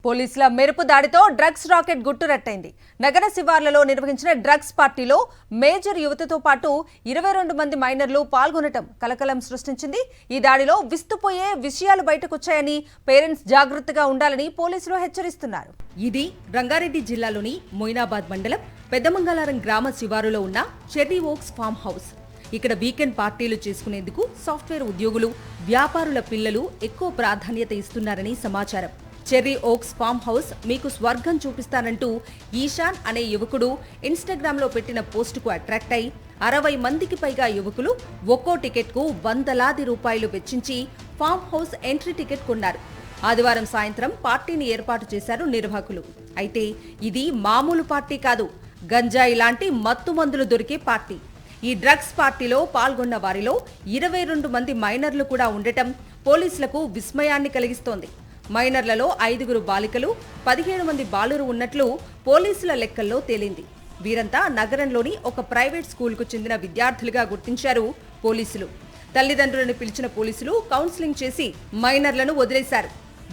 పోలీసుల మెరుపు దాడితో drugs rocket గుట్టురట్టైంది. నగర శివార్లలో నిర్వహించిన డ్రగ్స్ పార్టీలో మేజర్ యువతతో పాటు 22 మంది మైనర్లు పాల్గొనటం కలకలం సృష్టించింది. ఈ దాడిలో విస్తుపోయే విషయాలు బయటకొచ్చాయని పేరెంట్స్ జాగృతగా ఉండాలని పోలీసులు హెచ్చరిస్తున్నారు. ఇది రంగారెడ్డి జిల్లాలోని మొయినాబాద్ మండలం పెద్దమంగళారం గ్రామ శివారులో ఉన్న చెర్రీ ఓక్స్ ఫామ్ హౌస్. ఇక్కడ వీకెండ్ పార్టీలు చేసుకునేందుకు సాఫ్ట్వేర్ ఉద్యోగులు, వ్యాపారుల పిల్లలు ఎక్కువ ప్రాధాన్యత ఇస్తున్నారని సమాచారం. చెర్రీ ఓక్స్ ఫామ్ హౌస్ మీకు స్వర్గం చూపిస్తానంటూ ఈశాన్ అనే యువకుడు ఇన్స్టాగ్రామ్లో పెట్టిన పోస్టుకు అట్రాక్ట్ అయి 60 మందికి పైగా యువకులు ఒక్కో టికెట్కు వందలాది రూపాయలు వెచ్చించి ఫామ్ హౌస్ ఎంట్రీ టికెట్ కొన్నారు. ఆదివారం సాయంత్రం పార్టీని ఏర్పాటు చేశారు నిర్వాహకులు. అయితే ఇది మామూలు పార్టీ కాదు, గంజాయి లాంటి మత్తు మందులు దొరికే పార్టీ. ఈ డ్రగ్స్ పార్టీలో పాల్గొన్న వారిలో 22 మంది మైనర్లు కూడా ఉండటం పోలీసులకు విస్మయాన్ని కలిగిస్తోంది. మైనర్లలో 5 బాలికలు, 17 మంది బాలురు ఉన్నట్లు పోలీసుల లెక్కల్లో తేలింది. వీరంతా నగరంలోని ఒక ప్రైవేట్ స్కూల్కు చెందిన విద్యార్థులుగా గుర్తించారు పోలీసులు. తల్లిదండ్రులను పిలిచిన పోలీసులు కౌన్సిలింగ్ చేసి మైనర్లను వదిలేశారు.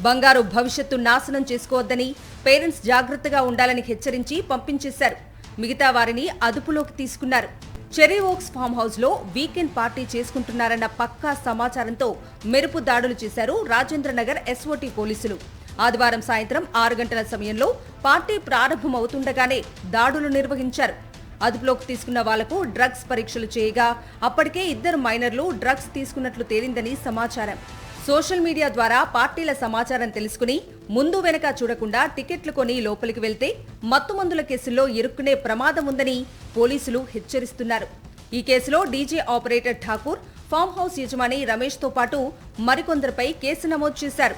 బంగారు భవిష్యత్తు నాశనం చేసుకోవద్దని, పేరెంట్స్ జాగ్రత్తగా ఉండాలని హెచ్చరించి పంపించేశారు. మిగతా వారిని అదుపులోకి తీసుకున్నారు. చెర్రీ ఓక్స్ ఫామ్ హౌస్ లో వీకెండ్ పార్టీ చేసుకుంటున్నారన్న పక్కా సమాచారంతో మెరుపు దాడులు చేశారు రాజేంద్రనగర్ ఎస్ఓటీ పోలీసులు. ఆదివారం సాయంత్రం 6 గంటల సమయంలో పార్టీ ప్రారంభమవుతుండగానే దాడులు నిర్వహించారు. అదుపులోకి తీసుకున్న వాళ్లకు డ్రగ్స్ పరీక్షలు చేయగా అప్పటికే 2 మైనర్లు డ్రగ్స్ తీసుకున్నట్లు తేలిందని సమాచారం. సోషల్ మీడియా ద్వారా పార్టీల సమాచారం తెలుసుకుని ముందు వెనక చూడకుండా టికెట్లు కొని లోపలికి వెళ్తే మత్తుమందుల కేసుల్లో ఇరుక్కునే ప్రమాదం ఉందని పోలీసులు హెచ్చరిస్తున్నారు. ఈ కేసులో DJ operator Thakur, farm house యజమాని రమేష్తో పాటు మరికొందరిపై కేసు నమోదు చేశారు.